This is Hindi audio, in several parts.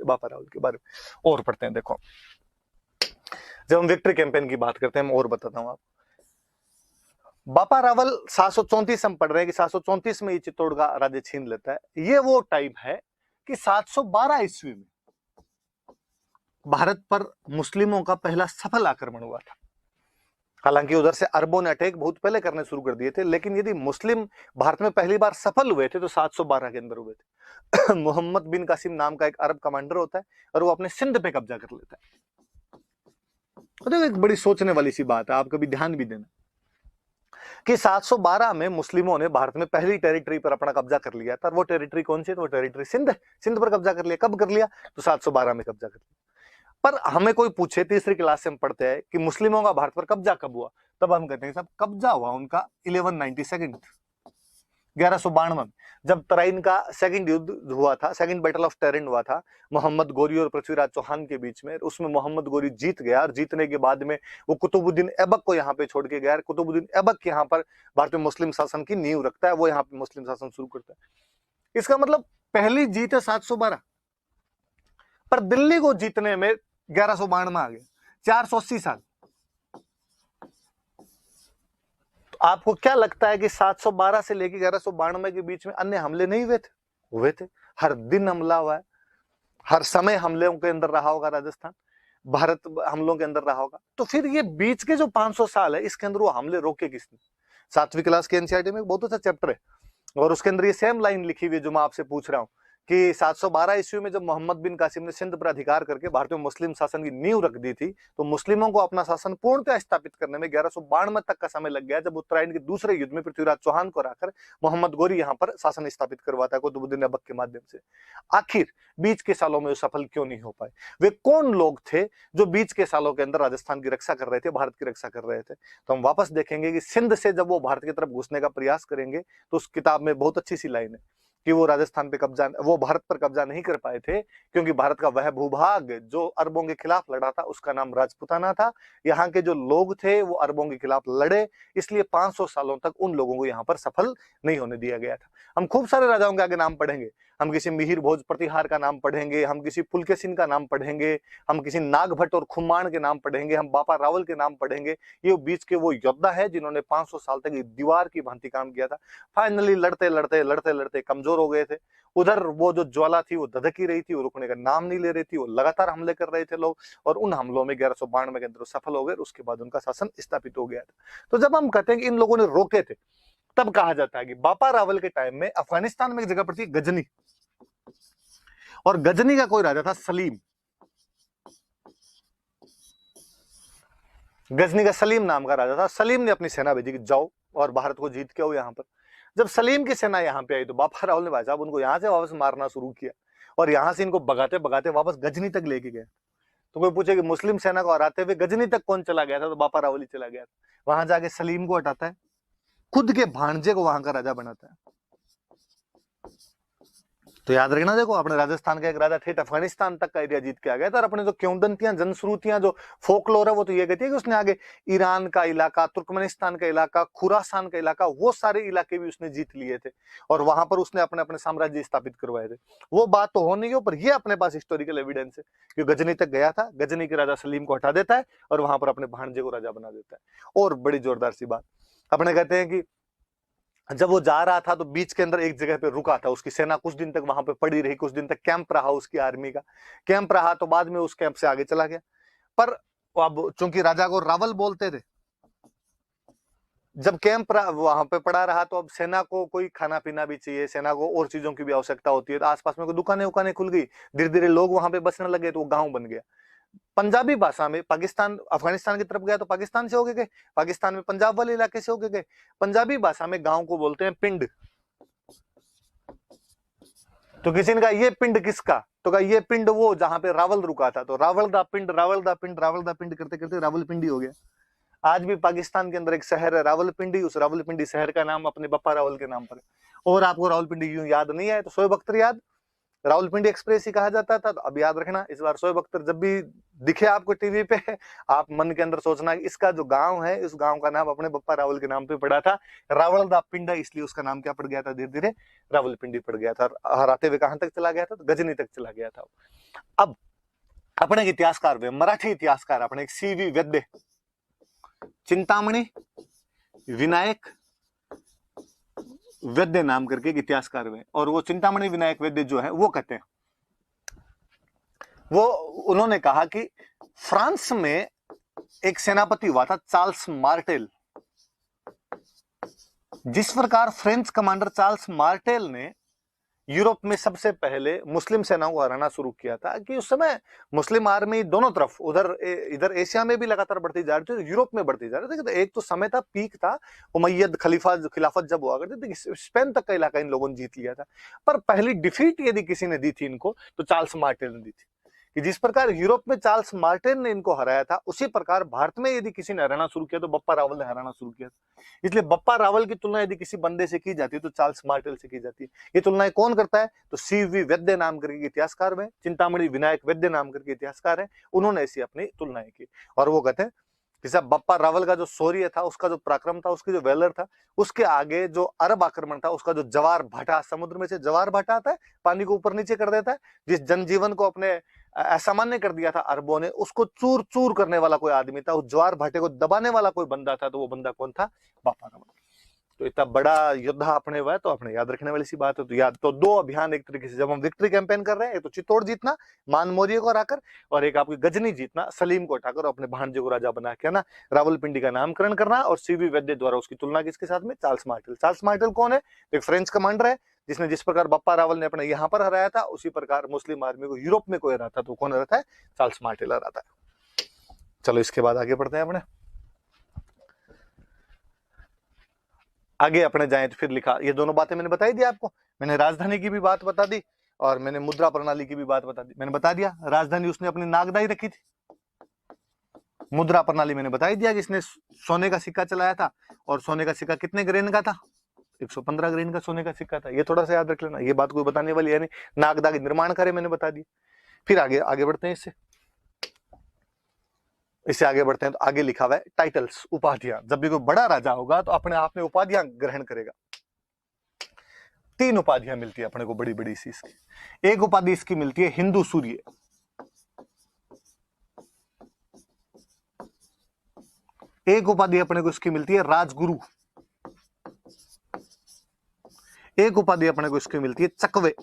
थे बापा रावल के बारे में। और पढ़ते हैं, देखो जब हम विक्ट्री कैंपेन की बात करते हैं, मैं और बताता हूं आपको। बापा रावल 734 हम पढ़ रहे हैं कि 734 में ये चित्तौड़ का राज्य छीन लेता है। ये वो टाइम है कि 712 ईस्वी में भारत पर मुस्लिमों का पहला सफल आक्रमण हुआ था। हालांकि उधर से अरबों ने अटैक बहुत पहले करने शुरू कर दिए थे, लेकिन यदि मुस्लिम भारत में पहली बार सफल हुए थे तो 712 के अंदर हुए थे। मोहम्मद बिन कासिम नाम का एक अरब कमांडर होता है और वो अपने सिंध पे कब्जा कर लेता है। तो एक बड़ी सोचने वाली सी बात है, आप कभी ध्यान भी देना कि 712 में मुस्लिमों ने भारत में पहली टेरिटरी पर अपना कब्जा कर लिया था। वो टेरिटरी कौन सी? तो वो टेरिटरी सिंध है। सिंध पर कब्जा कर लिया। कब कर लिया? तो 712 में कब्जा कर लिया। पर हमें कोई पूछे, तीसरी क्लास से हम पढ़ते हैं कि मुस्लिमों का भारत पर कब्जा कब हुआ, तब हम कहते हैं साहब कब्जा हुआ उनका 1192 1192 में, जब तराइन का सेकंड युद्ध हुआ था, सेकंड बैटल ऑफ टेरिन हुआ था मोहम्मद गोरी और पृथ्वीराज चौहान के बीच में। उसमें मोहम्मद गोरी जीत गया और जीतने के बाद में वो कुतुबुद्दीन ऐबक को यहाँ पे छोड़ के गया। कुतुबुद्दीन ऐबक यहाँ पर भारत में मुस्लिम शासन की नींव रखता है, वो यहाँ पे मुस्लिम शासन शुरू करता है। इसका मतलब पहली जीत है 712, पर दिल्ली को जीतने में 1192 में आ गया, 480 साल। तो आपको क्या लगता है कि 712 से लेकर 1192 के बीच में अन्य हमले नहीं हुए थे? हुए थे। हर दिन हमला हुआ है, हर समय हमलों के अंदर रहा होगा राजस्थान, भारत हमलों के अंदर रहा होगा। तो फिर ये बीच के जो 500 साल है, इसके अंदर वो हमले रोके किसने? 7वीं क्लास के एनसीईआरटी में बहुत अच्छा चैप्टर है और उसके अंदर ये सेम लाइन लिखी हुई है जो मैं आपसे पूछ रहा हूं कि 712 ईस्वी में जब मोहम्मद बिन कासिम ने सिंध पर अधिकार करके भारत में मुस्लिम शासन की नींव रख दी थी, तो मुस्लिमों को अपना शासन पूर्णतः स्थापित करने में 1192 तक का समय लग गया, जब उत्तरायण के दूसरे युद्ध में पृथ्वीराज चौहान को हराकर मोहम्मद गोरी यहाँ पर शासन स्थापित करवाता है कुतुबुद्दीन ऐबक के माध्यम से। आखिर बीच के सालों में वो सफल क्यों नहीं हो पाए? वे कौन लोग थे जो बीच के सालों के अंदर राजस्थान की रक्षा कर रहे थे, भारत की रक्षा कर रहे थे? तो हम वापस देखेंगे कि सिंध से जब वो भारत की तरफ घुसने का प्रयास करेंगे, तो उस किताब में बहुत अच्छी सी लाइन है कि वो राजस्थान पे कब्जा, वो भारत पर कब्जा नहीं कर पाए थे क्योंकि भारत का वह भूभाग जो अरबों के खिलाफ लड़ा था उसका नाम राजपुताना था। यहाँ के जो लोग थे वो अरबों के खिलाफ लड़े, इसलिए 500 सालों तक उन लोगों को यहाँ पर सफल नहीं होने दिया गया था। हम खूब सारे राजाओं के आगे नाम पढ़ेंगे, हम किसी मिहिर भोज प्रतिहार का नाम पढ़ेंगे, हम किसी पुलकेशिन का नाम पढ़ेंगे, हम किसी नागभट्ट और खुम्माण के नाम पढ़ेंगे, हम बापा रावल के नाम पढ़ेंगे। ये बीच के वो योद्धा है जिन्होंने 500 साल तक दीवार की भांति काम किया था। फाइनली लड़ते लड़ते लड़ते लड़ते कमजोर हो गए थे। उधर वो जो ज्वाला थी वो धधकी रही थी, वो रुकने का नाम नहीं ले रही थी, वो लगातार हमले कर रहे थे लोग, और उन हमलों में 1192 के अंदर सफल हो गए। उसके बाद उनका शासन स्थापित हो गया था। तो जब हम कहते हैं कि इन लोगों ने रोके थे, तब कहा जाता है कि बापा रावल के टाइम में अफगानिस्तान में एक जगह पर थी गजनी, और गजनी का कोई राजा था सलीम। गजनी का सलीम नाम का राजा था। सलीम ने अपनी सेना भेजी कि जाओ और भारत को जीत के आओ यहाँ पर। जब सलीम की सेना यहाँ पे आई तो बापा रावल ने भाई साहब उनको यहाँ से वापस मारना शुरू किया और यहाँ से इनको भगाते भगाते वापस गजनी तक लेके गए। तो कोई पूछे कि मुस्लिम सेना को हराते हुए गजनी तक कौन चला गया था? तो बापा रावल ही चला गया था। वहां जाके सलीम को हटाता है, खुद के भांजे को वहां का राजा बनाता है। तो याद रखना, देखो अपने राजस्थान का एक राजा थे, अफगानिस्तान तक का एरिया जीत के आ गया था। और अपने जो क्योंदंतियां जनश्रुतियां जो फोकलोर है वो तो ये कहती है कि उसने आगे ईरान का इलाका, तुर्कमेनिस्तान का इलाका, खुरासान का इलाका, वो सारे इलाके भी उसने जीत लिए थे और वहां पर उसने अपने अपने साम्राज्य स्थापित करवाए थे। वो बात तो हो नहीं हो, पर ये अपने पास हिस्टोरिकल एविडेंस है कि गजनी तक गया था, गजनी के राजा सलीम को हटा देता है और वहां पर अपने भांजे को राजा बना देता है। और बड़ी जोरदार सी बात, अपने कहते हैं कि जब वो जा रहा था तो बीच के अंदर एक जगह पे रुका था, उसकी सेना कुछ दिन तक वहां पे पड़ी रही, कुछ दिन तक कैंप रहा, उसकी आर्मी का कैंप रहा, तो बाद में उस कैंप से आगे चला गया। पर अब चूंकि राजा को रावल बोलते थे, जब कैंप वहां पे पड़ा रहा तो अब सेना को कोई खाना पीना भी चाहिए, सेना को और चीजों की भी आवश्यकता होती है। तो आसपास में कोई दुकानें उकानें खुल गई, धीरे धीरे लोग वहां पे बसने लगे, तो वो गांव बन गया। पंजाबी भाषा में पाकिस्तान, अफगानिस्तान की तरफ गया तो पाकिस्तान से होके गए, पाकिस्तान में पंजाब वाले इलाके से होके गए। पंजाबी भाषा में गांव को बोलते हैं पिंड। तो किसी ने कहा ये पिंड किसका? तो कहा ये पिंड वो जहां पे रावल रुका था। तो रावल दा पिंड, रावल दा पिंड, रावल दा पिंड करते करते रावलपिंडी हो गया। आज भी पाकिस्तान के अंदर एक शहर है रावलपिंडी, उस रावलपिंडी शहर का नाम अपने बप्पा रावल के नाम पर है। और आपको रावलपिंडी यूं याद नहीं है तो शोएब अख्तर याद, रावलपिंडी एक्सप्रेस ही कहा जाता था। तो अब याद रखना, इस बार शोएब अख्तर जब भी दिखे आपको टीवी पे, आप मन के अंदर सोचना कि इसका जो गांव है, इस गांव का नाम अपने बप्पा रावल के नाम पे पड़ा था, रावल दा पिंडा, इसलिए उसका नाम क्या पड़ गया था, धीरे धीरे रावलपिंडी पड़ गया था। हराते हुए कहां तक चला गया था, तो गजनी तक चला गया था। अब अपने इतिहासकार वे मराठी इतिहासकार अपने सीवी वैद्य, चिंतामणि विनायक वैद्य नाम करके एक इतिहासकार हुए, और वो चिंतामणि विनायक वैद्य जो है वो कहते हैं, वो उन्होंने कहा कि फ्रांस में एक सेनापति हुआ था चार्ल्स मार्टेल। जिस प्रकार फ्रेंच कमांडर चार्ल्स मार्टेल ने यूरोप में सबसे पहले मुस्लिम सेनाओं को हराना शुरू किया था, कि उस समय मुस्लिम आर्मी दोनों तरफ, उधर इधर एशिया में भी लगातार बढ़ती जा रही थी, यूरोप में बढ़ती जा रही थी। तो एक तो समय था, पीक था, उमैयद खिलाफत जब हुआ करती थी, स्पेन तक का इलाका इन लोगों ने जीत लिया था। पर पहली डिफीट यदि किसी ने दी थी इनको, तो चार्ल्स मार्टेल ने दी थी। कि जिस प्रकार यूरोप में चार्ल्स मार्टेल ने इनको हराया था, उसी प्रकार भारत में यदि किसी ने हराना शुरू किया तो बप्पा रावल ने हराना शुरू किया था। इसलिए बप्पा रावल की तुलना यदि किसी बंदे से की जाती है तो चार्ल्स मार्टेल से की जाती है। ये तुलनाएं कौन करता है, तो सीवी वैद्य नाम करके इतिहासकार में, चिंतामणि विनायक वैद्य नाम करके इतिहासकार है, उन्होंने ऐसी अपनी तुलनाएं की। और वो कहते हैं कि साहब बप्पा रावल का जो शौर्य था, उसका जो पराक्रम था, उसकी जो वैलर था, उसके आगे जो अरब आक्रमण था, उसका जो जवार भाटा, समुद्र में से जवार भाटा आता है, पानी को ऊपर नीचे कर देता है, जिस जनजीवन को अपने असामान्य कर दिया था अरबों ने, उसको चूर चूर करने वाला कोई आदमी था, उस ज्वार भाटे को दबाने वाला कोई बंदा था, तो वो बंदा कौन था, बप्पा रावल। तो इतना बड़ा योद्धा अपने हुआ है, तो अपने याद रखने वाली सी बात है। तो याद तो दो अभियान एक तरीके से जब हम विक्ट्री कैंपेन कर रहे हैं, एक तो चित्तौड़ जीतना मान मौर्य को हराकर, और एक आपकी गजनी जीतना सलीम को हटाकर अपने भांजे को राजा बना के ना रावलपिंडी का नामकरण करना। और सीवी वैद्य द्वारा उसकी तुलना किसके साथ में, चार्ल्स मार्टेल। चार्ल्स मार्टेल कौन है, एक फ्रेंच कमांडर है, जिसने जिस प्रकार बप्पा रावल ने अपने यहां पर हराया था, उसी प्रकार मुस्लिम आर्मी को यूरोप में कोई हराता, तो कौन हराता है, चार्ल्स मार्टेल हराता है। चलो इसके बाद आगे बढ़ते हैं अपने आगे अपने जाएं। तो फिर लिखा, ये दोनों बातें मैंने बताई दी आपको, मैंने राजधानी की भी बात बता दी और मैंने मुद्रा प्रणाली की भी बात बता दी। मैंने बता दिया राजधानी उसने अपनी नागदाई रखी थी, मुद्रा प्रणाली मैंने बता ही दिया कि इसने सोने का सिक्का चलाया था, और सोने का सिक्का कितने ग्रेन का था, 115 ग्रेन का सोने का सिक्का था। ये थोड़ा सा याद रख लेना, ये बात कोई बताने वाली है नहीं। नागदा के निर्माण कार्य मैंने बता दिया। फिर आगे बढ़ते हैं, इससे आगे बढ़ते हैं। तो आगे लिखा हुआ है टाइटल्स, उपाधियां। जब भी कोई बड़ा राजा होगा तो अपने आप में उपाधियां ग्रहण करेगा। 3 उपाधियां मिलती है अपने को बड़ी बड़ी सी इसकी। एक उपाधि इसकी मिलती है हिंदू सूर्य, एक उपाधि अपने को इसकी मिलती है राजगुरु, एक उपाधि अपने को इसकी मिलती है चकवे।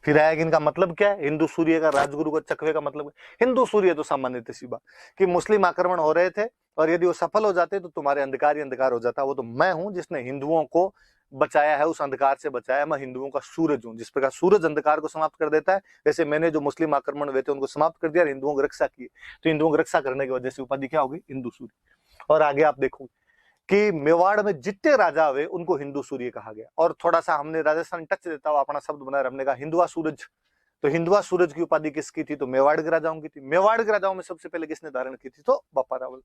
फिर आएगा इनका मतलब क्या है, हिंदू सूर्य का, राजगुरु का, चकवे का मतलब। हिंदू सूर्य तो सामान्य सी बात कि मुस्लिम आक्रमण हो रहे थे और यदि वो सफल हो जाते तो तुम्हारे अंधकार ही अंधकार हो जाता। वो तो मैं हूं जिसने हिंदुओं को बचाया है, उस अंधकार से बचाया। मैं हिंदुओं का सूरज हूं। जिस प्रकार सूरज अंधकार को समाप्त कर देता है, वैसे मैंने जो मुस्लिम आक्रमण हुए थे उनको समाप्त कर दिया, हिंदुओं की रक्षा की। तो हिंदुओं की रक्षा करने की वजह से उपाधि क्या होगी, हिंदू सूर्य। और आगे आप देखो कि मेवाड़ में जितने राजा हुए उनको हिंदू सूर्य कहा गया। और थोड़ा सा हमने राजस्थान टच देता हुआ अपना शब्द बनाया, हमने कहा हिंदुआ सूरज। तो हिंदुआ सूरज की उपाधि किसकी थी, तो मेवाड़ के राजाओं की थी। मेवाड़ के राजाओं में सबसे पहले किसने धारण की थी, तो बप्पा रावल।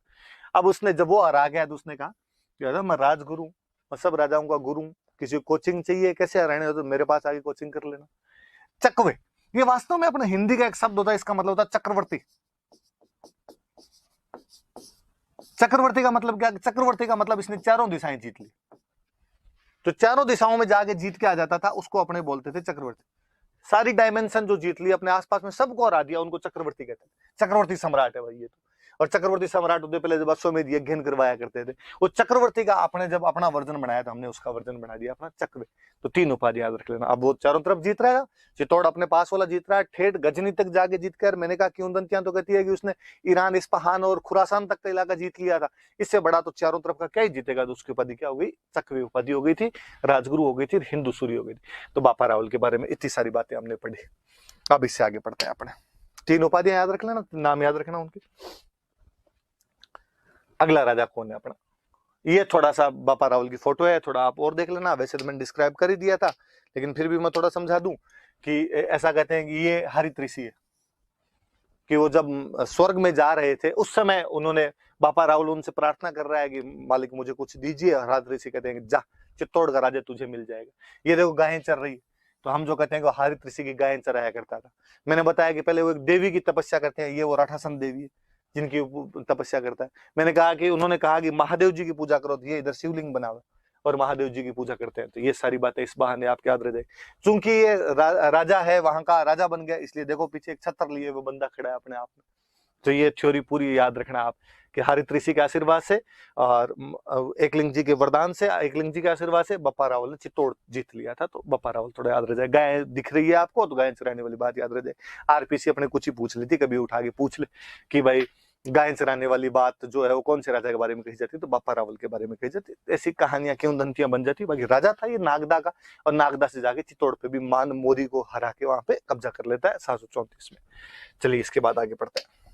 अब उसने जब वो हरा गया तो उसने कहा मैं राजगुरु, मैं सब राजाओं का गुरु, किसी को कोचिंग चाहिए कैसे हराने हो तो मेरे पास आके कोचिंग कर लेना। चकवे, ये वास्तव में अपने हिंदी का एक शब्द होता है, इसका मतलब होता है चक्रवर्ती। चक्रवर्ती का मतलब क्या, चक्रवर्ती का मतलब इसने चारों दिशाएं जीत ली। तो चारों दिशाओं में जाके जीत के आ जाता था, उसको अपने बोलते थे चक्रवर्ती। सारी डायमेंशन जो जीत ली, अपने आसपास में सबको हरा दिया, उनको चक्रवर्ती कहते हैं। चक्रवर्ती सम्राट है भाई ये तो। और चक्रवर्ती सम्राट होते पहले जब अश्वमेध यज्ञ करवाया करते थे, वो चक्रवर्ती का आपने जब अपना वर्जन बनाया था, हमने उसका वर्जन बना दिया अपना चक्रवे। तो 3 उपाधि याद रख लेना। अब वो चारों तरफ जीत रहा है, चित्तौड़ अपने पास वाला जीत रहा है, ठेठ गजनी तक जाके जीत कर। मैंने कहा किंवदंतियां तो कहती है कि उसने ईरान, इस्पाहान और खुरासान तक का इलाका जीत लिया था। इससे बड़ा तो चारों तरफ का क्या ही जीतेगा। तो उसकी उपाधि क्या हो गई, चक्रवे उपाधि हो गई थी, राजगुरु हो गई थी, हिंदू सूर्य हो गई थी। तो बप्पा रावल के बारे में इतनी सारी बातें हमने पढ़ी। अब इससे आगे पढ़ते हैं अपने। 3 उपाधियां याद रख लेना, नाम याद रखना उनके। अगला राजा कौन है अपना, ये थोड़ा सा बप्पा रावल की फोटो है, थोड़ा आप और देख लेना। वैसे तो मैंने डिस्क्राइब कर ही दिया था, लेकिन फिर भी मैं थोड़ा समझा दूं कि ऐसा कहते हैं कि ये हरित ऋषि है, कि वो जब स्वर्ग में जा रहे थे उस समय उन्होंने, बप्पा रावल उनसे प्रार्थना कर रहा है कि मालिक मुझे कुछ दीजिए। हरित ऋषि कहते हैं कि जा चित्तौड़ का राजा तुझे मिल जाएगा। ये देखो गायें चर रही है, तो हम जो कहते हैं कि हरित ऋषि की गायें चराया करता था। मैंने बताया कि पहले वो एक देवी की तपस्या करते हैं, ये वो राठासन देवी है जिनकी तपस्या करता है। मैंने कहा कि उन्होंने कहा कि महादेव जी की पूजा करो, तो ये इधर शिवलिंग बना हुआ और महादेव जी की पूजा करते हैं। तो ये सारी बातें इस बहाने आपके याद रह जाए। चूंकि ये राजा है, वहां का राजा बन गया, इसलिए देखो पीछे एक छत्र लिए वो बंदा खड़ा है अपने आप में। तो ये थ्योरी पूरी याद रखना आप कि हरित ऋषि के आशीर्वाद से और एकलिंग जी के वरदान से, एकलिंग जी के आशीर्वाद से बप्पा रावल ने चित्तौड़ जीत लिया था। तो बप्पा रावल थोड़ा याद रह जाए। गाय दिख रही है आपको, तो गाय चराने वाली बात याद रह जाए। आरपीसी अपने कुछ ही पूछ लेती, कभी उठा के पूछ ले कि भाई गाय चराने वाली बात जो है वो कौन से राजा के बारे में कही जाती है, तो बप्पा रावल के बारे में कही जाती। ऐसी कहानियां क्यों दंतियां बन जाती। बाकी राजा था ये नागदा का, और नागदा से जाके चित्तौड़ पे भी मान मोदी को हरा के वहां पे कब्जा कर लेता है 734 में। चलिए इसके बाद आगे पढ़ते हैं।